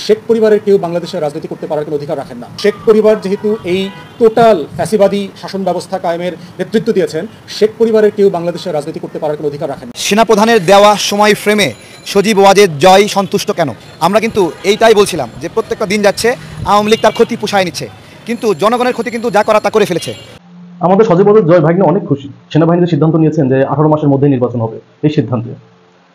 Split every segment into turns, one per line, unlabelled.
শেখ পরিবারের কেউ বাংলাদেশের রাজনীতি করতে পারার কোনো অধিকার রাখেন না। শেখ পরিবার যেহেতু এই টোটাল ফ্যাসিবাদী শাসন ব্যবস্থা কায়েমের নেতৃত্ব দিয়েছেন, শেখ পরিবারের কেউ বাংলাদেশের রাজনীতি করতে পারার কোনো অধিকার রাখেন না।
সেনাপ্রধানের দেওয়া সময় ফ্রেমে সজীব ওয়াজেদ জয় সন্তুষ্ট কেন? আমরা কিন্তু এইটাই বলছিলাম যে প্রত্যেকটা দিন যাচ্ছে আওয়ামী লীগ তার ক্ষতি পুষায় নিচ্ছে, কিন্তু জনগণের ক্ষতি কিন্তু যা করা তা করে ফেলেছে।
আমাদের সজীব ওয়াজেদ জয় ভাগ্নে অনেক খুশি। সেনাবাহিনীর সিদ্ধান্ত নিয়েছেন যে 18 মাসের মধ্যে নির্বাচন হবে। এই সিদ্ধান্তে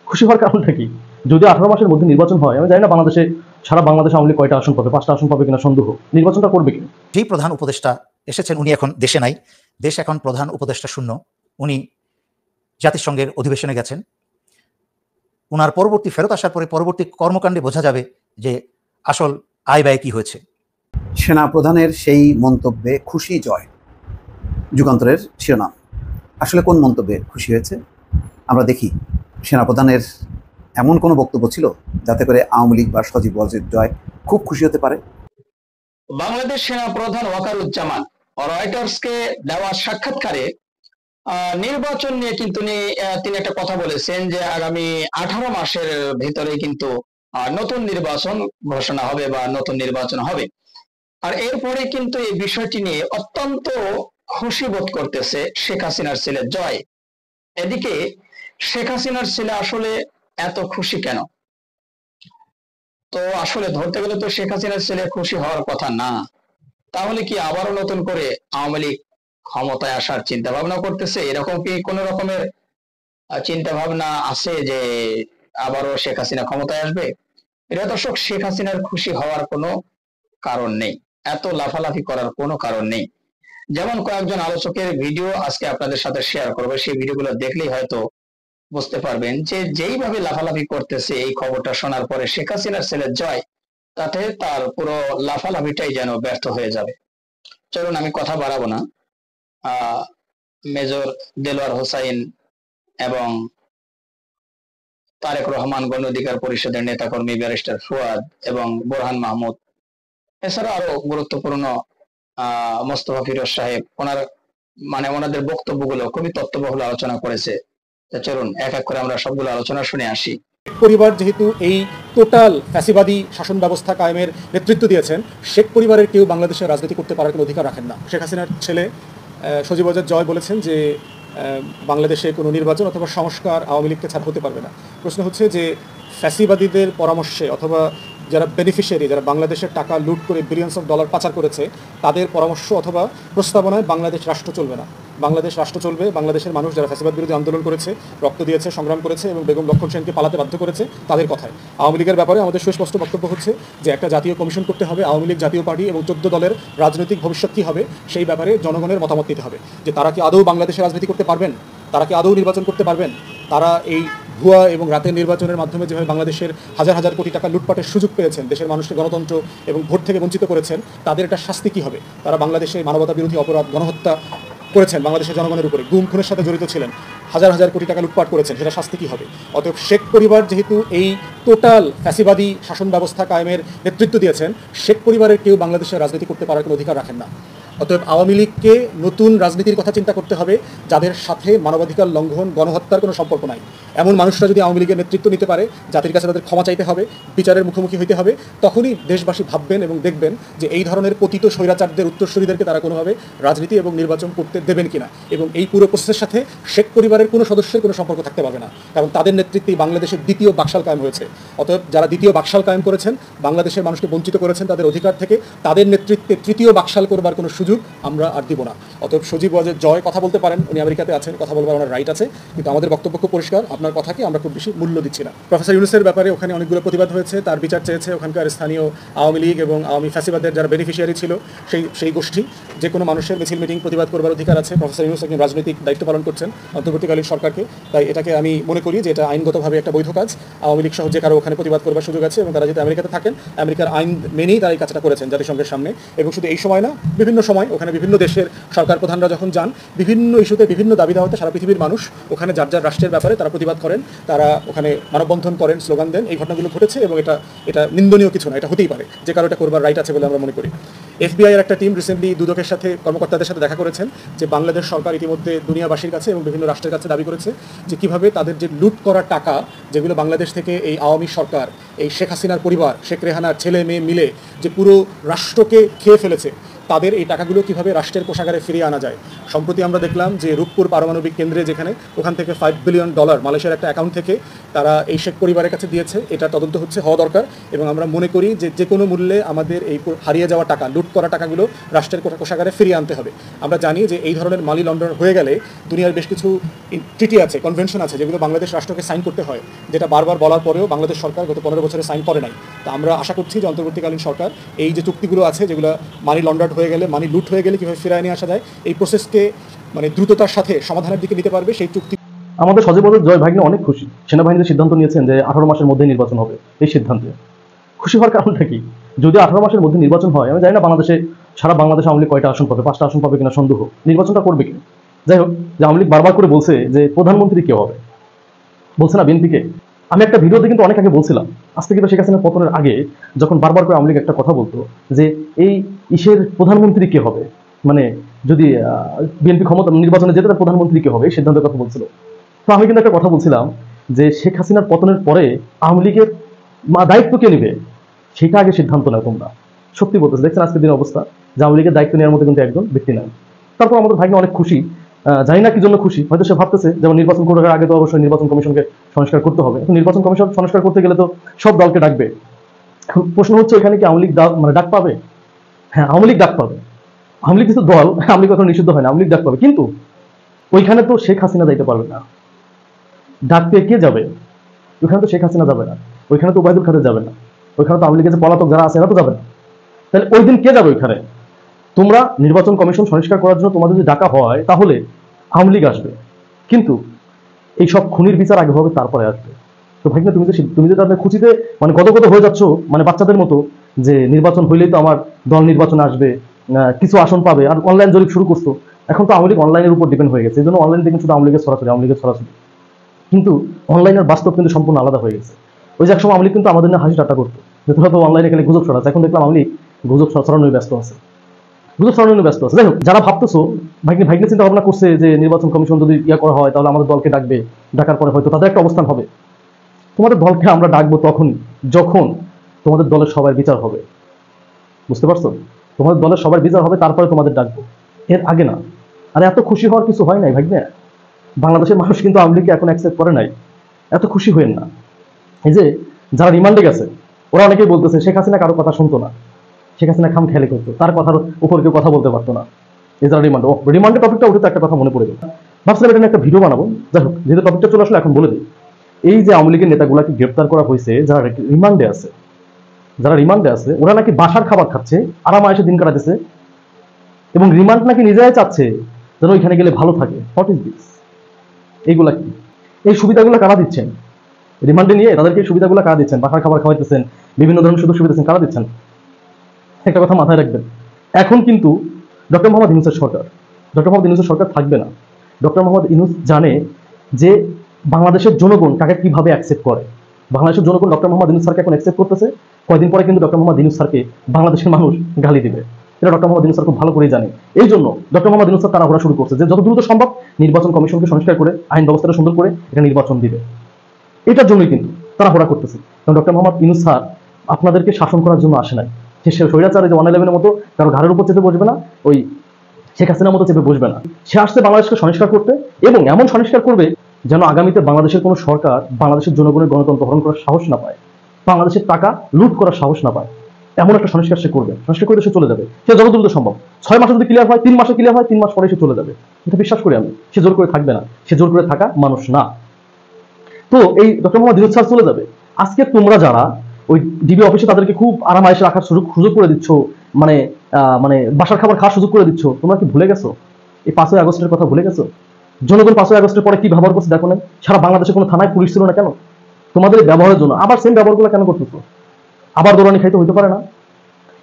খুশি হওয়ার কারণটা কি? যদি 18 মাসের মধ্যে নির্বাচন হয়, আমি জানি না বাংলাদেশে সারা বাংলাদেশ আওয়ামী লীগ কয়টা আসন পাবে, 5টা আসন পাবে কিনা সন্দেহ। নির্বাচনটা করবে কি?
যেই প্রধান উপদেষ্টা এসেছেন উনি এখন দেশে নাই, দেশ এখন প্রধান উপদেষ্টা শূন্য। উনি জাতিসংঘের অধিবেশনে গেছেন। উনার পরবর্তী ফেরত আসার পরে পরবর্তী কর্মকাণ্ডে বোঝা যাবে যে আসল আয় ব্যয় কি হয়েছে।
সেনা প্রধানের সেই মন্তব্যে খুশি জয়, যুগান্তরের শিরোনাম। আসলে কোন মন্তব্যে খুশি হয়েছে আমরা দেখি। সেনাপ্রধানের এমন কোনো বক্তব্য ছিল যাতে করে আওয়ামী লীগ বা সজীব ওয়াজেদ জয় খুব খুশি হতে পারে?
বাংলাদেশ সেনা প্রধান ওয়াকারুজ্জামান রয়টার্সকে দেওয়া সাক্ষাৎকারে নির্বাচন নিয়ে কিন্তু তিনি একটা কথা বলেছেন যে আগামী 18 মাসের ভিতরে কিন্তু নতুন নির্বাচন ঘোষণা হবে বা নতুন নির্বাচন হবে। আর এরপরে কিন্তু এই বিষয়টি নিয়ে অত্যন্ত খুশি বোধ করতেছে শেখ হাসিনার ছেলে জয়। এদিকে শেখ হাসিনার ছেলে আসলে এত খুশি কেন? তো আসলে ধরতে গেলে তো শেখ হাসিনার ছেলে খুশি হওয়ার কথা না। তাহলে কি আবারও নতুন করে আওয়ামী লীগ ক্ষমতায় আসার চিন্তা ভাবনা করতেছে? এরকম কি কোন রকমের চিন্তা ভাবনা আছে যে আবারও শেখ হাসিনা ক্ষমতায় আসবে? এটা দর্শক, শেখ হাসিনার খুশি হওয়ার কোনো কারণ নেই, এত লাফালাফি করার কোনো কারণ নেই। যেমন কয়েকজন আলোচকের ভিডিও আজকে আপনাদের সাথে শেয়ার করবো, সেই ভিডিওগুলো দেখলেই হয়তো বুঝতে পারবেন যে যেইভাবে লাফালাফি করতেছে এই খবরটা শোনার পরে শেখ হাসিনার ছেলে জয়, তাতে তার পুরো লাফালাফিটাই যেন ব্যর্থ হয়ে যাবে। চলুন আমি কথা বাড়াবো না। মেজর দেলোয়ার হোসাইন এবং তারেক রহমান গণ অধিকার পরিষদের নেতাকর্মী ব্যারিস্টার ফুয়াদ এবং বোরহান মাহমুদ, এছাড়া আরো গুরুত্বপূর্ণ মোস্তফা ফিরোজ সাহেব, ওনাদের বক্তব্যগুলো খুবই তথ্যবহুল আলোচনা করেছে। চলুন এক এক করে আমরা সবগুলো আলোচনা শুনে আসি।
পরিবার যেহেতু এই টোটাল ফ্যাসিবাদী শাসন ব্যবস্থা কায়েমের নেতৃত্ব দিয়েছেন, শেখ পরিবারের কেউ বাংলাদেশের রাজনীতি করতে পারার কোনো অধিকার রাখেন না। শেখ হাসিনার ছেলে সজীব ওয়াজেদ জয় বলেছেন যে বাংলাদেশে কোনো নির্বাচন অথবা সংস্কার আওয়ামী লীগকে ছাড়া হতে পারবে না। প্রশ্ন হচ্ছে যে ফ্যাসিবাদীদের পরামর্শে অথবা যারা বেনিফিশিয়ারি, যারা বাংলাদেশের টাকা লুট করে বিলিয়নস অফ ডলার পাচার করেছে, তাদের পরামর্শ অথবা প্রস্তাবনায় বাংলাদেশ রাষ্ট্র চলবে না। বাংলাদেশ রাষ্ট্র চলবে বাংলাদেশের মানুষ যারা ফ্যাসিবাদ বিরোধী আন্দোলন করেছে, রক্ত দিয়েছে, সংগ্রাম করেছে এবং বেগম লক্ষ্মণ সেনকে পালাতে বাধ্য করেছে, তাদের কথায়। আওয়ামী লীগের ব্যাপারে আমাদের সুস্পষ্ট বক্তব্য হচ্ছে যে একটা জাতীয় কমিশন করতে হবে। আওয়ামী লীগ জাতীয় পার্টি এবং 14 দলের রাজনৈতিক ভবিষ্যৎ কী হবে সেই ব্যাপারে জনগণের মতামত নিতে হবে, যে তারা কি আদৌ বাংলাদেশে রাজনীতি করতে পারবেন, তারা কি আদৌ নির্বাচন করতে পারবেন। তারা এই ভুয়া এবং রাতের নির্বাচনের মাধ্যমে যেভাবে বাংলাদেশের হাজার হাজার কোটি টাকা লুটপাটের সুযোগ পেয়েছেন, দেশের মানুষকে গণতন্ত্র এবং ভোট থেকে বঞ্চিত করেছেন, তাদের একটা শাস্তি কী হবে? তারা বাংলাদেশে মানবতা বিরোধী অপরাধ, গণহত্যা করেছেন, বাংলাদেশের জনগণের উপরে গুম খুনের সাথে জড়িত ছিলেন, হাজার হাজার কোটি টাকা লুটপাট করেছেন, সেটা শাস্তি কী হবে? অতএব শেখ পরিবার যেহেতু এই টোটাল ফ্যাসিবাদী শাসন ব্যবস্থা কায়েমের নেতৃত্ব দিয়েছেন, শেখ পরিবারের কেউ বাংলাদেশের রাজনীতি করতে পারার কোনো অধিকার রাখেন না। অতএব আওয়ামী লীগকে নতুন রাজনীতির কথা চিন্তা করতে হবে, যাদের সাথে মানবাধিকার লঙ্ঘন, গণহত্যার কোনো সম্পর্ক নাই। এমন মানুষরা যদি আওয়ামী লীগের নেতৃত্ব নিতে পারে, জাতির কাছে তাদের ক্ষমা চাইতে হবে, বিচারের মুখোমুখি হইতে হবে। তখনই দেশবাসী ভাববেন এবং দেখবেন যে এই ধরনের পতিত স্বৈরাচারদের উত্তরসূরিদেরকে তারা কোনোভাবে রাজনীতি এবং নির্বাচন করতে দেবেন কিনা। এবং এই পুরো প্রসেসের সাথে শেখ পরিবারের কোনো সদস্যের কোনো সম্পর্ক থাকতে পারবে না, কারণ তাদের নেতৃত্বেই বাংলাদেশের দ্বিতীয় বাকশাল কায়েম হয়েছে। অতএব যারা দ্বিতীয় বাকশাল কায়েম করেছেন, বাংলাদেশের মানুষকে বঞ্চিত করেছেন তাদের অধিকার থেকে, তাদের নেতৃত্বে তৃতীয় বাকশাল করবার কোনো সুযোগ আমরা আর দিব না। অতএব সজীব ওয়াজেদ জয় কথা বলতে পারেন, উনি আমেরিকাতে আছেন, কথা বলবার ওনার রাইট আছে, কিন্তু আমাদের বক্তব্য খুব পরিষ্কার, আপনার কথাকে আমরা খুব বেশি মূল্য দিচ্ছি না। প্রফেসর ইউনূসের ব্যাপারে ওখানে অনেকগুলো প্রতিবাদ হয়েছে, তার বিচার চেয়েছে ওখানকার স্থানীয় আওয়ামী লীগ এবং আওয়ামী ফ্যাসিবাদের যারা বেনিফিশিয়ারি ছিল সেই গোষ্ঠী। যে কোনো মানুষের মিছিল মিটিং প্রতিবাদ করবার অধিকার আছে। প্রফেসর ইউনূস একজন রাজনৈতিক দায়িত্ব পালন করছেন অন্তর্বর্তীকালীন সরকারকে, তাই এটাকে আমি মনে করি যে এটা আইনগতভাবে একটা বৈধ কাজ। আওয়ামী লীগ সহ যে কারো ওখানে প্রতিবাদ করবার সুযোগ আছে এবং তারা যদি আমেরিকাতে থাকেন, আমেরিকার আইন মেনেই তারা এই কাজটা করেছেন জাতিসংঘের সামনে। এবং শুধু এই সময় না, বিভিন্ন সময় সময় ওখানে বিভিন্ন দেশের সরকার প্রধানরা যখন যান, বিভিন্ন ইস্যুতে বিভিন্ন দাবি দাওয়াতে সারা পৃথিবীর মানুষ ওখানে যার যার রাষ্ট্রের ব্যাপারে তারা প্রতিবাদ করেন, তারা ওখানে মানববন্ধন করেন, স্লোগান দেন। এই ঘটনাগুলো ঘটেছে এবং এটা নিন্দনীয় কিছু না, এটা হতেই পারে, যে কারো এটা করবার রাইট আছে বলে আমরা মনে করি। FBI এর একটা টিম রিসেন্টলি দুদকের সাথে কর্মকর্তাদের সাথে দেখা করেছেন যে বাংলাদেশ সরকার ইতিমধ্যে দুনিয়াবাসীর কাছে এবং বিভিন্ন রাষ্ট্রের কাছে দাবি করেছে যে কিভাবে তাদের যে লুট করা টাকা, যেগুলো বাংলাদেশ থেকে এই আওয়ামী সরকার, এই শেখ হাসিনার পরিবার, শেখ রেহানার ছেলে মেয়ে মিলে যে পুরো রাষ্ট্রকে খেয়ে ফেলেছে, তাদের এই টাকাগুলো কিভাবে রাষ্ট্রের কোষাগারে ফিরিয়ে আনা যায়। সম্প্রতি আমরা দেখলাম যে রূপপুর পারমাণবিক কেন্দ্রে যেখানে ওখান থেকে $5 বিলিয়ন মালয়েশিয়ার একটা অ্যাকাউন্ট থেকে তারা এই শেখ পরিবারের কাছে দিয়েছে, এটা তদন্ত হওয়া দরকার। এবং আমরা মনে করি যে কোনো মূল্যে আমাদের এই হারিয়ে যাওয়া টাকা, লুট করা টাকাগুলো রাষ্ট্রের কোষাগারে ফিরিয়ে আনতে হবে। আমরা জানি যে এই ধরনের মানি লন্ডার হয়ে গেলে দুনিয়ার বেশ কিছু ট্রিটি আছে, কনভেনশন আছে, যেগুলো বাংলাদেশ রাষ্ট্রকে সাইন করতে হয়, যেটা বারবার বলার পরেও বাংলাদেশ সরকার গত 15 বছরে সাইন করে নাই। তা আমরা আশা করছি যে অন্তর্বর্তীকালীন সরকার এই যে চুক্তিগুলো আছে, যেগুলো মানি লন্ডার্ড হয়ে গেলে, মানি লুট হয়ে গেলে কীভাবে ফিরিয়ে নিয়ে আসা যায়, এই প্রসেসকে মানে দ্রুততার সাথে সমাধানের দিকে নিতে পারবে সেই চুক্তি।
আমাদের সজীব ওয়াজেদ জয় ভাগ্নে অনেক খুশি। সেনাবাহিনীর সিদ্ধান্ত নিয়েছেন যে 18 মাসের মধ্যে নির্বাচন হবে। এই সিদ্ধান্তে খুশি হওয়ার কারণটা কি? যদি 18 মাসের মধ্যে নির্বাচন হয়, আমি জানি না বাংলাদেশে সারা বাংলাদেশ আওয়ামী লীগ কয়টা আসন পাবে, 5টা আসন পাবে কিনা সন্দেহ, নির্বাচনটা করবে কিনা। যাই হোক, যে আওয়ামী লীগ বারবার করে বলছে যে প্রধানমন্ত্রী কে হবে, বলছে না বিএনপিকে। আমি একটা ভিডিওতে কিন্তু অনেক আগে বলছিলাম, আজ থেকে শেখ হাসিনার পতনের আগে, যখন বারবার করে আওয়ামী লীগ একটা কথা বলতো যে এই ইসের প্রধানমন্ত্রী কে হবে, মানে যদি বিএনপি ক্ষমতা নির্বাচনে যেতে তার প্রধানমন্ত্রী কে হবে, এই সিদ্ধান্তের কথা বলছিল। তো আমি কিন্তু একটা কথা বলছিলাম যে শেখ হাসিনার পতনের পরে আওয়ামী লীগের দায়িত্ব কে নেবে সেটা আগে সিদ্ধান্ত নেয় তোমরা। সত্যি বলতেছে, দেখছেন আজকের দিনের অবস্থা যে আওয়ামী লীগের দায়িত্ব নেওয়ার মধ্যে কিন্তু একজন ব্যক্তি নাই। তারপর আমাদের ভাগ্নে অনেক খুশি, জানি না কি জন্য খুশি, হয়তো সে ভাবতেছে যেমন নির্বাচন করার আগে তো অবশ্যই নির্বাচন কমিশনকে সংস্কার করতে হবে। এখন নির্বাচন কমিশন সংস্কার করতে গেলে তো সব দলকে ডাকবে। এখন প্রশ্ন হচ্ছে এখানে কি আওয়ামী লীগ মানে ডাক পাবে? হ্যাঁ, আওয়ামী লীগ ডাক পাবে। আওয়ামী লীগ কিন্তু দল, আওয়ামী লীগ কখনো নিষিদ্ধ হয় না, আওয়ামী লীগ ডাক পাবে। কিন্তু ওইখানে তো শেখ হাসিনা যাইতে পারবে না। ডাক পেয়ে কে যাবে? ওইখানে তো শেখ হাসিনা যাবে না, ওইখানে তো ওবায়দুল কাদের যাবে না, ওইখানে তো আওয়ামী লীগের যে পলাতক যারা আছে এরা তো যাবে না। তাহলে ওই দিন কে যাবে ওইখানে? তোমরা নির্বাচন কমিশন সংস্কার করার জন্য তোমাদের যদি ডাকা হয় তাহলে আওয়ামী লীগ আসবে, কিন্তু এই সব খুনির বিচার আগে হবে, তারপরে আসবে। তো ভাই তুমি যে তাদের খুঁচিতে মানে গদগদ হয়ে যাচ্ছ, মানে বাচ্চাদের মতো, যে নির্বাচন হইলেই তো আমার দল নির্বাচনে আসবে, কিছু আসন পাবে, আর অনলাইন জরিপ শুরু করছো। এখন তো আওয়ামী লীগ অনলাইনের উপর ডিপেন্ড হয়ে গেছে, এই জন্য অনলাইন দেখবেন শুধু আওয়ামী লীগের সরাসরি। কিন্তু অনলাইনের বাস্তব কিন্তু সম্পূর্ণ আলাদা হয়ে গেছে। ওই যে এক সময় আওয়ামী লীগ কিন্তু আমাদের নিয়ে হাসি ঠাট্টা করতো যে তোরা তো অনলাইনে গেলে গুজব ছড়াচ্ছে। এখন দেখলাম আওয়ামী লীগ গুজব ছড়ানোর ব্যস্ত আছে। যাই হোক, যারা ভাবতেছো ভাগ্নে চিন্তা ভাবনা করছে যে নির্বাচন কমিশন যদি করা হয় তাহলে আমাদের দলকে ডাকবে, ডাকার পরে হয়তো তাদের একটা অবস্থান হবে। তোমাদের দলকে আমরা ডাকবো তখনই যখন তোমাদের দলের সবার বিচার হবে, বুঝতে পারছো? তোমাদের দলের সবার বিচার হবে, তারপরে তোমাদের ডাকবো, এর আগে না। আর এত খুশি হওয়ার কিছু হয় নাই ভাগ্নে। বাংলাদেশের মানুষ কিন্তু আওয়ামী লীগকে এখন অ্যাকসেপ্ট করে নাই, এত খুশি হইেন না। এই যে যারা রিমান্ডে গেছে ওরা অনেকেই বলতেছে শেখ হাসিনা কারো কথা শুনতো না, শেখ হাসিনা খাম খেয়ালি করতো, তার কথার উপর কেউ কথা বলতে পারতো না। এই যারা রিমান্ডের টপিকটা উঠে তো একটা কথা মনে পড়ে গেল, ভাবছিলাম এটা নিয়ে একটা ভিডিও বানাবো। যাই হোক, যেহেতু টপিকটা চলে আসলে এখন বলে দিই। এই যে আওয়ামী লীগের নেতাগুলাকে গ্রেপ্তার করা হয়েছে, যারা রিমান্ডে আছে ওরা নাকি বাসার খাবার খাচ্ছে, আরাম আয়েসে দিন কাটাতেছে, এবং রিমান্ড নাকি নিজেরাই চাচ্ছে যেন ওইখানে গেলে ভালো থাকে। What is this? এইগুলা কি? এই সুবিধাগুলো কারা দিচ্ছেন? রিমান্ডে নিয়ে তাদেরকে এই সুবিধাগুলো কারা দিচ্ছেন? বাসার খাবার খাওয়াইতেছেন, বিভিন্ন ধরনের সুযোগ সুবিধা দিচ্ছেন, কারা দিচ্ছেন? একটা কথা মাথায় রাখবেন, এখন কিন্তু ডক্টর মোহাম্মদ ইউনূসের সরকার থাকবে না। ডক্টর মোহাম্মদ ইউনূস জানে যে বাংলাদেশের জনগণ কাকে কিভাবে অ্যাকসেপ্ট করে। বাংলাদেশের জনগণ ডক্টর মোহাম্মদ ইউনূস স্যারকে এখন অ্যাকসেপ্ট করতেছে, কয়েকদিন পরে কিন্তু ডক্টর মোহাম্মদ ইউনূস স্যারকে বাংলাদেশের মানুষ গালি দিবে। এটা ডক্টর মোহাম্মদ ইউনূস স্যার খুব ভালো করেই জানে। এই জন্য ডক্টর মোহাম্মদ ইউনূস স্যার তাড়াহুড়া শুরু করছে যে যত দ্রুত সম্ভব নির্বাচন কমিশনকে সংস্কার করে আইন ব্যবস্থাটা সুন্দর করে এটা নির্বাচন দিবে। এটার জন্যই কিন্তু তাড়াহুড়া করতেছে। কারণ ডক্টর মোহাম্মদ ইউনূস স্যার আপনাদেরকে শাসন করার জন্য আসে নাই। সে স্বৈরাচারে যে 111-এর মতো কারো ঘাড়ের উপর চেপে বসবে না, ওই শেখ হাসিনার মতো চেপে বসবে না। সে আসছে বাংলাদেশকে সংস্কার করতে, এবং এমন সংস্কার করবে যেন আগামীতে বাংলাদেশের কোনো সরকার বাংলাদেশের জনগণের গণতন্ত্র হরণ করার সাহস না পায়, বাংলাদেশের টাকা লুট করার সাহস না পায়। এমন একটা সংস্কার সে করবে, সংস্কার করে সে চলে যাবে। সে যত দ্রুত সম্ভব 6 মাসে যদি ক্লিয়ার হয়, 3 মাসে ক্লিয়ার হয়, 3 মাস পরে সে চলে যাবে। এটা বিশ্বাস করি আমি। সে জোর করে থাকবে না, সে জোর করে থাকা মানুষ না। তো এই ডক্টর মোহাম্মদ ইউনূস স্যার চলে যাবে। আজকে তোমরা যারা ওই ডিবি অফিসে তাদেরকে খুব আরাম আয়েসে রাখার সুযোগ করে দিচ্ছ, মানে বাসার খাবার খাওয়ার সুযোগ করে দিচ্ছ, তোমরা কি ভুলে গেছো এই 5ই আগস্টের কথা? ভুলে গেছো? জনগণ 5ই আগস্টের পরে কি ব্যবহার করছে দেখো না? সারা বাংলাদেশে কোনো থানায় পুলিশ ছিল না কেন? তোমাদের এই ব্যবহারের জন্য আবার সেম ব্যবহারগুলো কেন করতেছো? আবার দৌড়ানি খাইতে হইতে পারে না?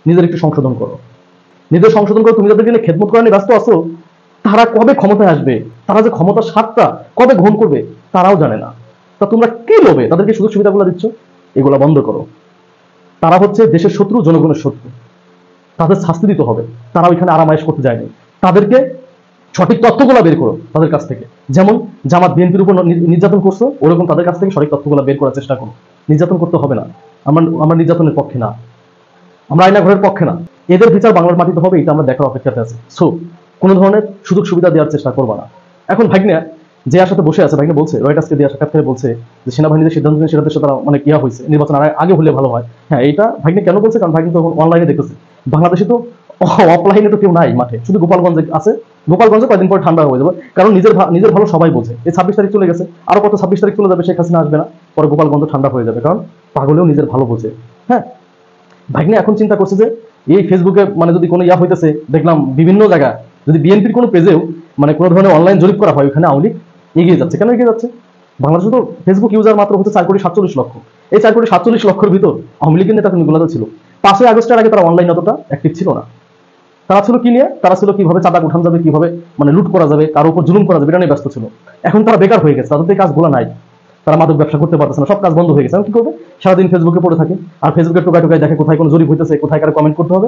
নিজের একটু সংশোধন করো। নিজের সংশোধন করে তুমি যাদেরকে নিয়ে খেদমত করা নিয়ে ব্যস্ত আছো, তারা কবে ক্ষমতায় আসবে, তারা যে ক্ষমতার স্বাদটা কবে গ্রহণ করবে তারাও জানে না। তা তোমরা কি লোভে তাদেরকে সুযোগ সুবিধাগুলো দিচ্ছ? এগুলো বন্ধ করো। তারা হচ্ছে দেশের শত্রু, জনগণের শত্রু, তাদের শাস্তি দিতে হবে। তারা ওইখানে আরামায়েশ করতে যায়নি। তাদেরকে সঠিক তথ্যগুলো বের করো তাদের কাছ থেকে। যেমন জামাত বিএনপির উপর নির্যাতন করছো, ওরকম তাদের কাছ থেকে সঠিক তথ্যগুলো বের করার চেষ্টা করো। নির্যাতন করতে হবে না, আমরা নির্যাতনের পক্ষে না, আমরা আয়না ঘরের পক্ষে না। এদের বিচার বাংলার মাটিতে হবে, এটা আমরা দেখার অপেক্ষাতে আছি। সো কোনো ধরনের সুযোগ সুবিধা দেওয়ার চেষ্টা করবা না। এখন ভাগ্নে যে সাথে বসে আছে, ভাগ্নে বলছে, রয়টার্সকে দেওয়া সাক্ষাৎকারে বলছে যে সেনাবাহিনীর সিদ্ধান্ত নিয়ে সেটা দেশে তারা অনেক ইয়া হয়েছে, নির্বাচন আগে হলে ভালো হয়। হ্যাঁ, এইটা ভাগ্নে কেন বলছে? কারণ ভাগ্নে তো অনলাইনে দেখতেছে, বাংলাদেশে তো অফলাইনে তো কেউ নাই মাঠে, শুধু গোপালগঞ্জে আছে। গোপালগঞ্জে কয়েকদিন পরে ঠান্ডা হয়ে যাবে, কারণ নিজের ভালো সবাই বোঝে। এই 26 তারিখ চলে গেছে, আরো কত 26 তারিখ চলে যাবে, শেখ হাসিনা আসবে না, পরে গোপালগঞ্জ ঠান্ডা হয়ে যাবে, কারণ পাগলেও নিজের ভালো বোঝে। হ্যাঁ, ভাগ্নে এখন চিন্তা করছে যে এই ফেসবুকে মানে যদি কোনো ইয়া হইতেছে, দেখলাম বিভিন্ন জায়গায় যদি বিএনপির কোনো পেজেও মানে কোনো ধরনের অনলাইন জরিপ করা হয়, ওখানে আওয়ামী লীগ এগিয়ে যাচ্ছে। কেন এগিয়ে যাচ্ছে? বাংলাদেশে তো ফেসবুক ইউজার মাত্র হচ্ছে 4,47,00,000। এই 4,47,00,000 ভিতর আওয়ামী লীগের নেতা কর্মীগুলো ছিল। 5ই আগস্টের আগে তারা অনলাইন অতটা অ্যাক্টিভ ছিল না। তারা ছিল কি নিয়ে? তারা ছিল কিভাবে চাঁদা উঠানো যাবে, কিভাবে মানে লুট করা যাবে, কারোর উপর জুলুম করা যাবে, এটা নিয়ে ব্যস্ত ছিল। এখন তারা বেকার হয়ে গেছে, তাদের কাজগুলো নাই, তারা মাদক ব্যবসা করতে পারতেছে না, সব কাজ বন্ধ হয়ে গেছে। কি করবে? সারাদিন ফেসবুকে পড়ে থাকে, আর ফেসবুকে টোকায় টোকায় দেখে কোথায় কোনো জরিপ হইতেছে, কোথায় কারো কমেন্ট করতে হবে,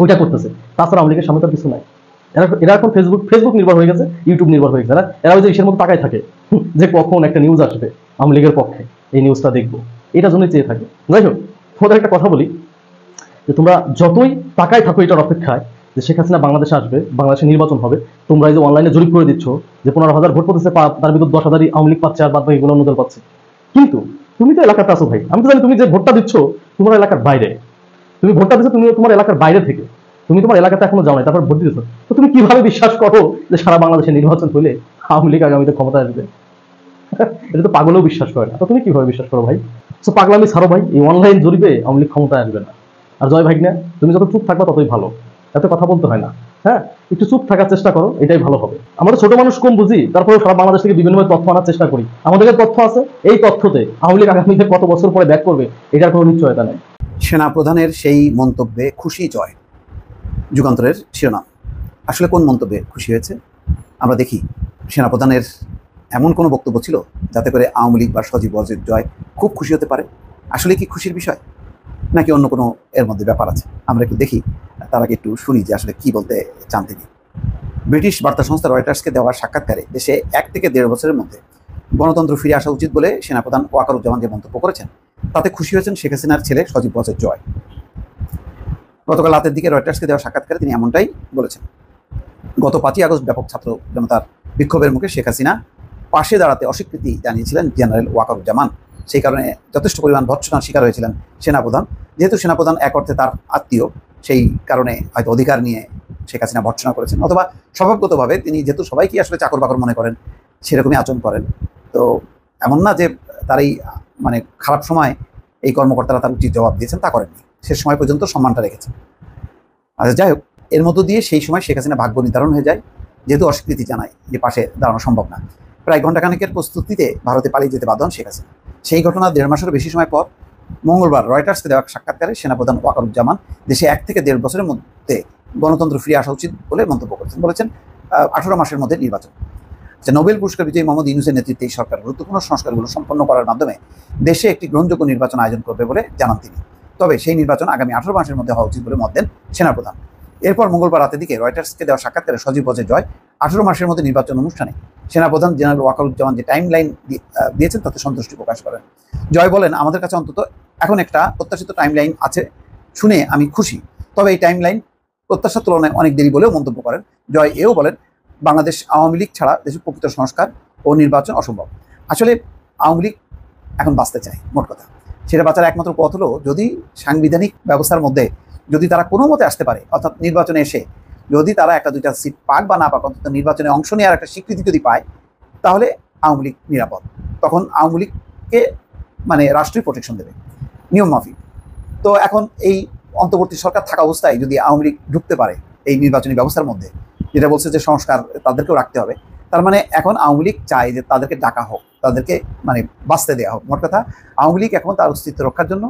ওইটা করতেছে। তাছাড়া আওয়ামী লীগের সামনে তার কিছু নাই। এরা এখন ফেসবুক নির্ভর হয়ে গেছে, ইউটিউব নির্ভর হয়ে গেছে। এরা ওই যে ইসের মতো তাকায় থাকে যে কখন একটা নিউজ আসবে আওয়ামী লীগের পক্ষে, এই নিউজটা দেখবো, এটার জন্যই চেয়ে থাকে। যাই হোক, তোমাদের একটা কথা বলি যে তোমরা যতই তাকায় থাকো এটার অপেক্ষায় যে শেখ হাসিনা বাংলাদেশে আসবে, বাংলাদেশে নির্বাচন হবে, তোমরা এই যে অনলাইনে জরিপ করে দিচ্ছ যে 15,000 ভোট পড়তেছে, তার ভিতর 10,000ই আওয়ামী লীগ পাচ্ছে, আর বাদ বাকি অন্য দল পাচ্ছে। কিন্তু তুমি তো এলাকাতে আছো ভাই, আমি তো জানি তুমি যে ভোটটা দিচ্ছ তোমার এলাকার বাইরে, তুমি ভোটটা দিচ্ছ তুমি তোমার এলাকার বাইরে থেকে, তুমি তোমার এলাকাতে এখনো যাও নাই, তারপর ভোট দিতেছো। তো তুমি কিভাবে বিশ্বাস করো যে সারা বাংলাদেশে নির্বাচন হলে আওয়ামী লীগ আগামীতে ক্ষমতা আসবে? এটা তো পাগলেও বিশ্বাস করে না। তো তুমি কিভাবে বিশ্বাস করো ভাই? তো পাগলামি ছাড়ো ভাই, এই অনলাইন জরিপে আওয়ামী লীগ ক্ষমতায় আসবে না। আর জয় ভাই না, তুমি যত চুপ থাকবা ততই ভালো, এত কথা বলতে হয় না। হ্যাঁ, একটু চুপ থাকার চেষ্টা করো, এটাই ভালো হবে। আমরা ছোট মানুষ কম বুঝি, তারপরে সারা বাংলাদেশ থেকে বিভিন্নভাবে তথ্য আনার চেষ্টা করি। আমাদের তথ্য আছে, এই তথ্যতে আওয়ামী লীগ আগামীতে কত বছর পরে ব্যাক করবে এটার কোনো নিশ্চয়তা নেই।
সেনাপ্রধানের সেই মন্তব্যে খুশি জয়, যুগান্তরের শিরোনাম। আসলে কোন মন্তব্যে খুশি হয়েছে? আমরা দেখি সেনাপ্রধানের এমন কোনো বক্তব্য ছিল যাতে করে আওয়ামী লীগ বা সজীব ওয়াজেদ জয় খুব খুশি হতে পারে? আসলে কি খুশির বিষয়, নাকি অন্য কোনো এর মধ্যে ব্যাপার আছে? আমরা একটু দেখি, তার আগে একটু শুনি যে আসলে কি বলতে চান তিনি। ব্রিটিশ বার্তা সংস্থা রয়টার্সকে দেওয়া সাক্ষাৎকারে দেশে 1 থেকে 1.5 বছরের মধ্যে গণতন্ত্র ফিরে আসা উচিত বলে সেনাপ্রধান ওয়াকারুজ্জামান যে মন্তব্য করেছেন, তাতে খুশি হয়েছেন শেখ হাসিনার ছেলে সজীব ওয়াজেদ জয়। গতকাল রাতের দিকে রয়টার্সকে দেওয়া সাক্ষাৎকারে তিনি এমনটাই বলেছেন। গত 5ই আগস্ট ব্যাপক ছাত্র জনতার বিক্ষোভের মুখে শেখ হাসিনা পাশে দাঁড়াতে অস্বীকৃতি জানিয়েছিলেন জেনারেল ওয়াকারুজ্জামান। সেই কারণে যথেষ্ট পরিমাণ ভৎসনার শিকার হয়েছিলেন সেনাপ্রধান। যেহেতু সেনাপ্রধান এক অর্থে তার আত্মীয়, সেই কারণে হয়তো অধিকার নিয়ে শেখ হাসিনা ভৎসনা করেছেন, অথবা স্বভাবগতভাবে তিনি যেহেতু সবাইকে আসলে চাকর বাকর মনে করেন, সেরকমই আচরণ করেন। তো এমন না যে তার এই মানে খারাপ সময় এই কর্মকর্তারা তার উচিত জবাব দিয়েছেন, তা করেননি। শেষ সময় পর্যন্ত সম্মানটা রেখেছেন। আচ্ছা, যাই হোক, এর মধ্য দিয়ে সেই সময় শেখ হাসিনা ভাগ্য নির্ধারণ হয়ে যায়, যেহেতু অস্বীকৃতি জানায় যে পাশে দাঁড়ানো সম্ভব না। প্রায় ঘণ্টাখানেকের প্রস্তুতিতে ভারতে পালিয়ে যেতে বাধ্য হন শেখ হাসিনা। সেই ঘটনা 1.5 মাসেরও বেশি সময় পর মঙ্গলবার রয়টার্সকে দেওয়া সাক্ষাৎকারে সেনাপ্রধান ওয়াকারুজ্জামান দেশে 1 থেকে 1.5 বছরের মধ্যে গণতন্ত্র ফিরে আসা উচিত বলে মন্তব্য করেছেন। বলেছেন 18 মাসের মধ্যে নির্বাচন। আচ্ছা, নোবেল পুরস্কার বিজয়ী মোহাম্মদ ইউনূসের নেতৃত্বে এই সরকার গুরুত্বপূর্ণ সংস্কারগুলো সম্পন্ন করার মাধ্যমে দেশে একটি গ্রহণযোগ্য নির্বাচন আয়োজন করবে বলে জানান তিনি। তবে সেই নির্বাচন আগামী 18 মাসের মধ্যে হওয়া উচিত বলে মত দেন সেনাপ্রধান। এরপর মঙ্গলবার রাতের দিকে রয়টার্সকে দেওয়া সাক্ষাৎকারে সজীব ওয়াজেদ জয় 18 মাসের মধ্যে নির্বাচন অনুষ্ঠানে সেনাপ্রধান জেনারেল ওয়াকারুজ্জামান যে টাইমলাইন দিয়েছেন তাতে সন্তুষ্টি প্রকাশ করেন। জয় বলেন, আমাদের কাছে অন্তত এখন একটা প্রত্যাশিত টাইমলাইন আছে, শুনে আমি খুশি। তবে এই টাইমলাইন প্রত্যাশার তুলনায় অনেক দেরি বলেও মন্তব্য করেন জয়। এও বলেন, বাংলাদেশ আওয়ামী লীগ ছাড়া দেশের প্রকৃত সংস্কার ও নির্বাচন অসম্ভব। আসলে আওয়ামী লীগ এখন বাঁচতে চায়, মোট কথা। সেটা বাঁচার একমাত্র পথ হলো যদি সাংবিধানিক ব্যবস্থার মধ্যে যদি তারা কোনো মতে আসতে পারে, অর্থাৎ নির্বাচনে এসে যদি তারা 1-2টা সিট পাক বা না পাক, অন্তত নির্বাচনে অংশ নেওয়ার একটা স্বীকৃতি যদি পায়, তাহলে আওয়ামী লীগ নিরাপদ। তখন আওয়ামী লীগকে মানে রাষ্ট্রীয় প্রোটেকশন দেবে নিয়ম মাফিক। তো এখন এই অন্তর্বর্তী সরকার থাকা অবস্থায় যদি আওয়ামী লীগ ঢুকতে পারে এই নির্বাচনী ব্যবস্থার মধ্যে, যেটা বলছে যে সংস্কার তাদেরকেও রাখতে হবে, তার মানে এখন আওয়ামী লীগ চায় যে তাদেরকে ডাকা হোক, তাদেরকে মানে বাঁচতে দেওয়া হোক। মোট কথা, আওয়ামী লীগ এখন তার অস্তিত্ব রক্ষার জন্য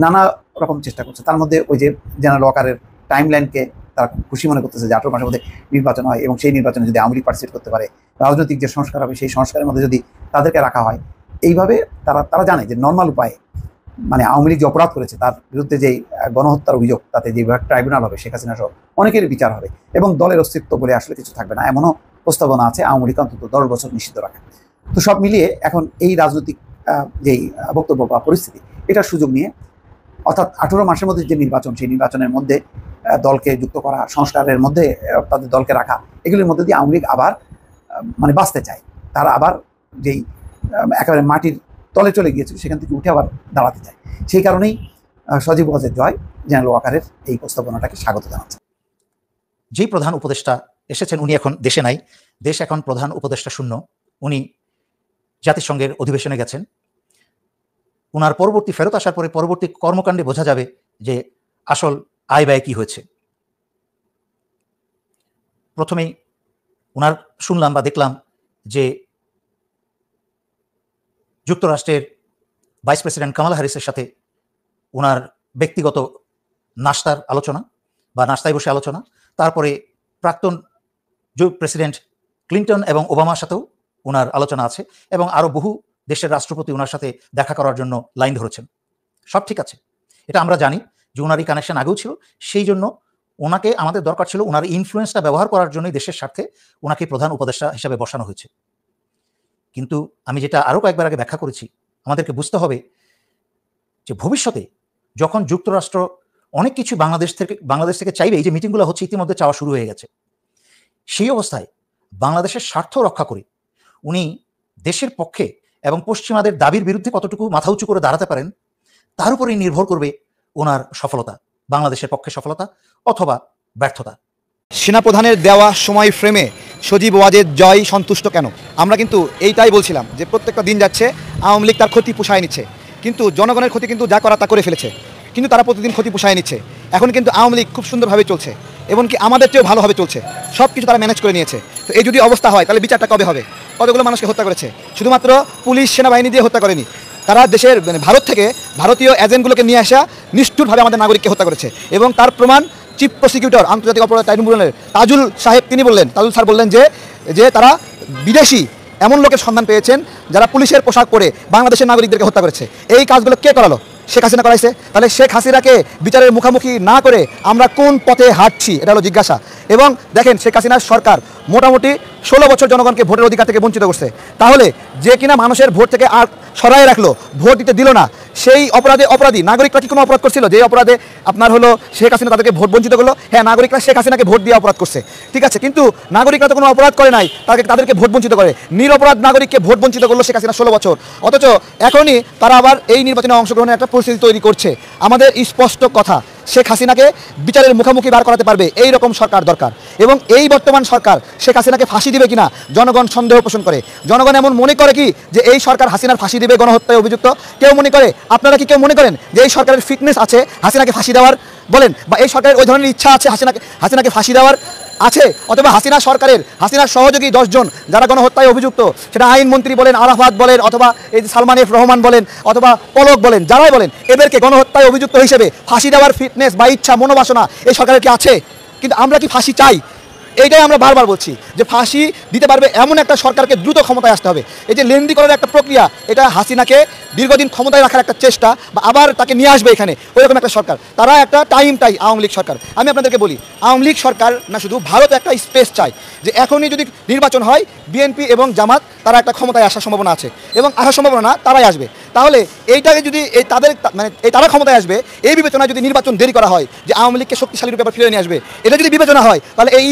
নানা রকম চেষ্টা করছে। তার মধ্যে ওই যে জেনারেল ওয়াকারের টাইমলাইনকে তারা খুশি মনে করতেছে যে 18 মাসের মধ্যে নির্বাচন হয় এবং সেই নির্বাচনে যদি আওয়ামী লীগ পার্টিসিপেট করতে পারে, রাজনৈতিক যে সংস্কার হবে সেই সংস্কারের মধ্যে যদি তাদেরকে রাখা হয়, এইভাবে তারা জানে যে নর্মাল উপায়ে মানে আওয়ামী লীগ যে অপরাধ করেছে তার বিরুদ্ধে যেই গণহত্যার অভিযোগ, তাতে যে ট্রাইব্যুনাল হবে, শেখ হাসিনা সহ অনেকের বিচার হবে এবং দলের অস্তিত্ব বলে আসলে কিছু থাকবে না, এমনও প্রস্তাবনা আছে আওয়ামী লীগ অন্তত 10 বছর নিষিদ্ধ রাখা। তো সব মিলিয়ে এখন এই রাজনৈতিক যেই বক্তব্য বা পরিস্থিতি, এটার সুযোগ নিয়ে অর্থাৎ 18 মাসের মধ্যে যে নির্বাচন, সেই নির্বাচনের মধ্যে দলকে যুক্ত করা, সংস্কারের মধ্যে তাদের দলকে রাখা, এগুলির মধ্যে দিয়ে আওয়ামী লীগ আবার মানে বাঁচতে চায়। তারা আবার যেই একেবারে মাটির তলে চলে গিয়েছিল সেখান থেকে উঠে আবার দাঁড়াতে চায়। সেই কারণেই সজীব ওয়াজেদ জয় জেনারেল ওয়াকারের এই প্রস্তাবনাটাকে স্বাগত জানাচ্ছে।
যেই প্রধান উপদেষ্টা এসেছেন উনি এখন দেশে নাই, দেশ এখন প্রধান উপদেষ্টা শূন্য। উনি জাতিসংঘের অধিবেশনে গেছেন। উনার পরবর্তী ফেরত আসার পরে পরবর্তী কর্মকাণ্ডে বোঝা যাবে যে আসল আয় ব্যয় কি হয়েছে। প্রথমেই উনার শুনলাম বা দেখলাম যে যুক্তরাষ্ট্রের ভাইস প্রেসিডেন্ট কামালা হ্যারিসের সাথে উনার ব্যক্তিগত নাস্তার আলোচনা বা নাস্তায় বসে আলোচনা, তারপরে প্রাক্তন প্রেসিডেন্ট ক্লিন্টন এবং ওবামার সাথেও উনার আলোচনা আছে এবং আরও বহু দেশের রাষ্ট্রপতি ওনার সাথে দেখা করার জন্য লাইন ধরেছেন। সব ঠিক আছে, এটা আমরা জানি যে ওনার এই কানেকশন আগেও ছিল। সেই জন্য ওনাকে আমাদের দরকার ছিল ওনার ইনফ্লুয়েন্সটা ব্যবহার করার জন্যই দেশের স্বার্থে ওনাকে প্রধান উপদেষ্টা হিসাবে বসানো হয়েছে। কিন্তু আমি যেটা আরও কয়েকবার আগে ব্যাখ্যা করেছি, আমাদেরকে বুঝতে হবে যে ভবিষ্যতে যখন যুক্তরাষ্ট্র অনেক কিছু বাংলাদেশ থেকে চাইবে, এই যে মিটিংগুলো হচ্ছে ইতিমধ্যে চাওয়া শুরু হয়ে গেছে, সেই অবস্থায় বাংলাদেশের স্বার্থ রক্ষা করে উনি দেশের পক্ষে এবং পশ্চিমাদের দাবির বিরুদ্ধে কতটুকু মাথা উঁচু করে দাঁড়াতে পারেন তার উপরেই নির্ভর করবে ওনার সফলতা, বাংলাদেশের পক্ষে সফলতা অথবা ব্যর্থতা।
সেনাপ্রধানের দেওয়া সময় ফ্রেমে সজীব ওয়াজেদ জয় সন্তুষ্ট কেন? আমরা কিন্তু এইটাই বলছিলাম যে প্রত্যেকটা দিন যাচ্ছে আওয়ামী লীগ তার ক্ষতি পুষায় নিচ্ছে, কিন্তু জনগণের ক্ষতি কিন্তু যা করা তা করে ফেলেছে, কিন্তু তারা প্রতিদিন ক্ষতি পুষায় নিচ্ছে। এখন কিন্তু আওয়ামী লীগ খুব সুন্দরভাবে চলছে, এমনকি আমাদের চেয়েও ভালোভাবে চলছে, সব কিছু তারা ম্যানেজ করে নিয়েছে। তো এই যদি অবস্থা হয় তাহলে বিচারটা কবে হবে? কতগুলো মানুষকে হত্যা করেছে, শুধুমাত্র পুলিশ সেনাবাহিনী দিয়ে হত্যা করেনি, তারা দেশের ভারত থেকে ভারতীয় এজেন্টগুলোকে নিয়ে আসা নিষ্ঠুরভাবে আমাদের নাগরিককে হত্যা করেছে। এবং তার প্রমাণ চিফ প্রসিকিউটর আন্তর্জাতিক অপরাধ ট্রাইব্যুনালের তাজুল স্যার বললেন যে তারা বিদেশি এমন লোকের সন্ধান পেয়েছেন যারা পুলিশের পোশাক পরে বাংলাদেশের নাগরিকদেরকে হত্যা করেছে। এই কাজগুলো কে করালো? শেখ হাসিনা করাইছে। তাহলে শেখ হাসিনাকে বিচারের মুখোমুখি না করে আমরা কোন পথে হাঁটছি, এটা হলো জিজ্ঞাসা। এবং দেখেন, শেখ হাসিনার সরকার মোটামুটি 16 বছর জনগণকে ভোটের অধিকার থেকে বঞ্চিত করছে। তাহলে যে কিনা মানুষের ভোট থেকে আর সরাই রাখলো, ভোট দিতে দিল না, সেই অপরাধী নাগরিকরা কি কোনো অপরাধ করছিল? যে অপরাধে আপনার হলো শেখ হাসিনা তাদেরকে ভোট বঞ্চিত করলো। হ্যাঁ, নাগরিকরা শেখ হাসিনাকে ভোট দিয়ে অপরাধ করছে, ঠিক আছে, কিন্তু নাগরিকরা তো কোনো অপরাধ করে নাই, তাদেরকে ভোট বঞ্চিত করে। নিরপরাধ নাগরিককে ভোট বঞ্চিত করলো শেখ হাসিনা 16 বছর। অথচ এখনই তারা আবার এই নির্বাচনে অংশগ্রহণের একটা পরিস্থিতি তৈরি করছে। আমাদের স্পষ্ট কথা, শেখ হাসিনাকে বিচারের মুখোমুখি বার করাতে পারবে এই রকম সরকার দরকার। এবং এই বর্তমান সরকার শেখ হাসিনাকে ফাঁসি দিবে কিনা জনগণ সন্দেহ পোষণ করে। জনগণ এমন মনে করে কি যে এই সরকার হাসিনার ফাঁসি দিবে গণহত্যায় অভিযুক্ত? কেউ মনে করে? আপনারা কি কেউ মনে করেন যে এই সরকারের ফিটনেস আছে হাসিনাকে ফাঁসি দেওয়ার? বলেন, বা এই সরকারের ওই ধরনের ইচ্ছা আছে হাসিনাকে ফাঁসি দেওয়ার আছে? অথবা হাসিনার সহযোগী 10 জন যারা গণহত্যায় অভিযুক্ত, সেটা আইনমন্ত্রী বলেন, আরাফাত বলেন, অথবা এই সালমান এফ রহমান বলেন, অথবা পলক বলেন, যারাই বলেন, এদেরকে গণহত্যায় অভিযুক্ত হিসেবে ফাঁসি দেওয়ার ফিটনেস বা ইচ্ছা, মনোবাসনা এই সরকারের কি আছে? কিন্তু আমরা কি ফাঁসি চাই? এইটাই আমরা বারবার বলছি যে ফাঁসি দিতে পারবে এমন একটা সরকারকে দ্রুত ক্ষমতায় আসতে হবে। এই যে লেন্দি করার একটা প্রক্রিয়া, এটা হাসিনাকে দীর্ঘদিন ক্ষমতায় রাখার একটা চেষ্টা, বা আবার তাকে নিয়ে আসবে এখানে, ওইরকম একটা সরকার। তারা একটা আওয়ামী লীগ সরকার। আমি আপনাদেরকে বলি, আওয়ামী লীগ সরকার না, শুধু ভারত একটা স্পেস চায় যে এখনই যদি নির্বাচন হয় বিএনপি এবং জামাত তারা একটা ক্ষমতায় আসার সম্ভাবনা আছে, এবং আসার সম্ভাবনা না, তারাই আসবে। তাহলে এইটাকে যদি তারা ক্ষমতায় আসবে, এই বিবেচনায় যদি নির্বাচন দেরি করা হয়, যে আওয়ামী লীগকে শক্তিশালী রূপে ফিরে নিয়ে আসবে, এটা যদি বিবেচনা হয়, তাহলে এই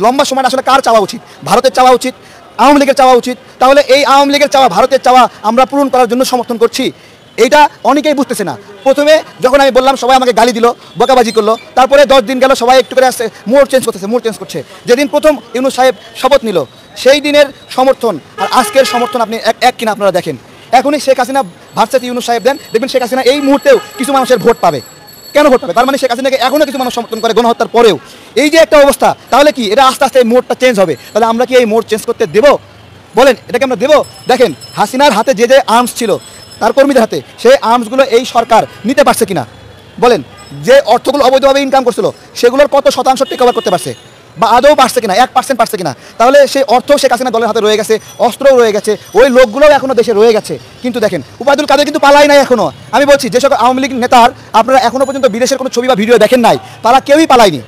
লম্বা সময় আসলে কার চাওয়া উচিত? ভারতের চাওয়া উচিত, আওয়ামী লীগের চাওয়া উচিত। তাহলে এই আওয়ামী লীগের চাওয়া, ভারতের চাওয়া আমরা পূরণ করার জন্য সমর্থন করছি, এইটা অনেকেই বুঝতেছে না। প্রথমে যখন আমি বললাম, সবাই আমাকে গালি দিল, বকাবাজি করলো। তারপরে 10 দিন গেল, সবাই একটু করে আসছে, মোড চেঞ্জ করছে। যেদিন প্রথম ইউনূস সাহেব শপথ নিল, সেই দিনের সমর্থন আর আজকের সমর্থন আপনি এক কিনা আপনারা দেখেন। এখনই শেখ হাসিনা ভার্সেস ইউনূস সাহেব দেন, দেখবেন শেখ হাসিনা এই মুহূর্তেও কিছু মানুষের ভোট পাবে। কেন ভোট পাবে? তার মানে শেখ হাসিনাকে এখনও কিছু মানুষ সমর্থন করে গণহত্যার পরেও। এই যে একটা অবস্থা, তাহলে কি এটা আস্তে আস্তে এই মোডটা চেঞ্জ হবে? তাহলে আমরা কি এই মোড চেঞ্জ করতে দেবো? বলেন, এটাকে আমরা দেবো? দেখেন, হাসিনার হাতে যে আর্মস ছিল, তার কর্মীদের হাতে, সেই আর্মসগুলো এই সরকার নিতে পারছে কিনা বলেন? যে অর্থগুলো অবৈধভাবে ইনকাম করছিল সেগুলোর কত শতাংশ টেকওভার করতে পারছে, বা আদৌ পারছে কিনা, 1% পারছে কিনা? তাহলে সেই অর্থ শেখ হাসিনা দলের হাতে রয়ে গেছে, অস্ত্রও রয়ে গেছে, ওই লোকগুলোও এখনো দেশে রয়ে গেছে। কিন্তু দেখেন ওবায়দুল কাদের কিন্তু পালাই নাই এখনো। আমি বলছি যে সকল আওয়ামী লীগ নেতার আপনারা এখনো পর্যন্ত বিদেশের কোনো ছবি বা ভিডিও দেখেন নাই, তারা কেউই পালায়নি,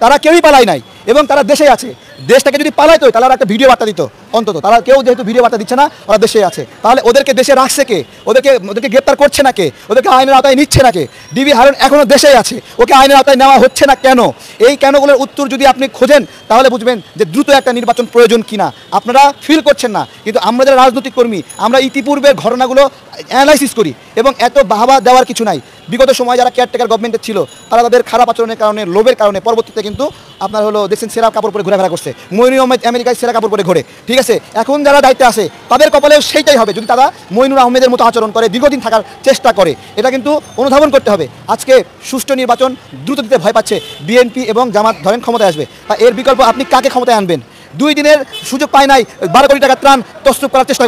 তারা কেউই পালাই নাই এবং তারা দেশে আছে। দেশটাকে যদি পালাইতো তাহলে ওরা একটা ভিডিও বার্তা দিত অন্তত। তারা কেউ যেহেতু ভিডিও বার্তা দিচ্ছে না, ওরা দেশে আছে, তাহলে ওদেরকে দেশে রাখছে কে? ওদেরকে গ্রেপ্তার করছে না কে? ওদেরকে আইনের আওতায় নিচ্ছে না কে? ডিবি হারুন এখনো দেশেই আছে, ওকে আইনের আওতায় নেওয়া হচ্ছে না কেন? এই কেনগুলোর উত্তর যদি আপনি খোঁজেন তাহলে বুঝবেন যে দ্রুত একটা নির্বাচন প্রয়োজন কিনা। আপনারা ফিল করছেন না, কিন্তু আমরা যারা রাজনৈতিক কর্মী আমরা ইতিপূর্বের ঘটনাগুলো অ্যানালাইসিস করি এবং এত বাহাবা দেওয়ার কিছু নাই। বিগত সময় যারা কেয়ারটেকার গভর্নমেন্টের ছিল তারা তাদের খারাপ আচরণের কারণে, লোভের কারণে পরবর্তীতে কিন্তু আপনার হলো দেখছেন সেরা কাপড় পরে ঘোরাফেরা করছে। মইনুর আহমেদ আমেরিকায় সেরা কাপড় পরে ঘোরে, ঠিক আছে? এখন যারা দায়িত্বে আছে তাদের কপালেও সেইটাই হবে যদি তারা মইনুর আহমেদের মতো আচরণ করে, দীর্ঘদিন থাকার চেষ্টা করে। এটা কিন্তু অনুধাবন করতে হবে। আজকে সুষ্ঠু নির্বাচন দ্রুত দিতে ভয় পাচ্ছে বিএনপি এবং জামাত, ধরেন ক্ষমতায় আসবে, তা এর বিকল্প আপনি কাকে ক্ষমতায় আনবেন? 2 দিনের সুযোগ পায় নাই, 12 কোটি টাকা ত্রাণ তসরুপ করার চেষ্টা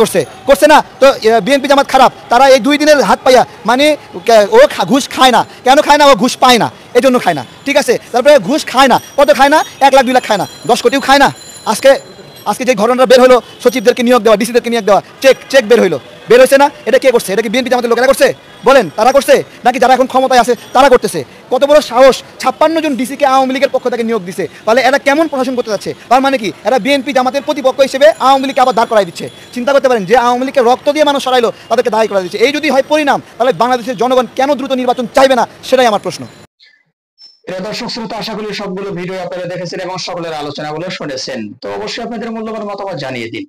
করছে না তো বিএনপি জামাত খারাপ? তারা এই 2 দিনের হাত পাইয়া মানে ও ঘুষ খায় না, কেন খায় না? ও ঘুষ পায় না, এই জন্য খায় না, ঠিক আছে? তারপরে ঘুষ খায় না, কত খায় না? 1 লাখ 2 লাখ খায় না, 10 কোটিও খায় না। আজকে যে ঘটনাটা বের হলো, সচিবদেরকে নিয়োগ দেওয়া, ডিসিদেরকে নিয়োগ দেওয়া, চেক বের হয়েছে না? এটা কে করছে? এটা কি বিএনপি জামাতের লোকেরা করছে? বলেন, তারা করছে নাকি যারা এখন ক্ষমতায় আছে তারা করতেছে? কত বড় সাহস! 56 জন ডিসিকে আওয়ামী লীগের পক্ষ থেকে নিয়োগ দিছে। তাহলে এরা কেমন প্রশাসন করতে যাচ্ছে? তার মানে কি এরা বিএনপি জামাতের প্রতিপক্ষ হিসেবে আওয়ামী লীগকে আবার দাঁড় করাই দিচ্ছে। চিন্তা করতে পারেন, যে আওয়ামী লীগকে রক্ত দিয়ে মানুষ সরাইলো তাদেরকে দায়ী করা দিচ্ছে। এই যদি হয় পরিণাম, তাহলে বাংলাদেশের জনগণ কেন দ্রুত নির্বাচন চাইবে না, সেটাই আমার প্রশ্ন।
প্রিয় দর্শক শ্রোতা, আশা করি সবগুলো ভিডিও আপনারা দেখেছেন এবং সকলের আলোচনাগুলো শুনেছেন। তো অবশ্যই আপনাদের মূল্যবান মতামত জানিয়ে দিন,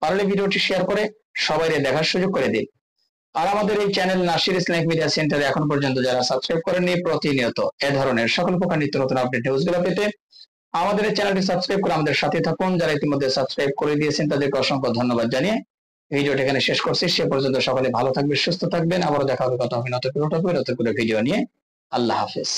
পারলে ভিডিওটি শেয়ার করে সবাইকে দেখার সুযোগ করে দিন। আর আমাদের এই চ্যানেল নাসির ইসলামিক মিডিয়া সেন্টারে এখন পর্যন্ত যারা সাবস্ক্রাইব করেননি, প্রতিনিয়ত এ ধরনের সকল প্রকার নিত্য নতুন আপডেট নিউজগুলো পেতে আমাদের এই চ্যানেলটি সাবস্ক্রাইব করে আমাদের সাথে থাকুন। যারা ইতিমধ্যে সাবস্ক্রাইব করে দিয়েছেন তাদেরকে অসংখ্য ধন্যবাদ জানিয়ে ভিডিওটা এখানে শেষ করছি। সে পর্যন্ত সকলে ভালো থাকবেন, সুস্থ থাকবেন। আবারও দেখা হবে, কথা হবে নতুন করে ভিডিও নিয়ে। আল্লাহ হাফেজ।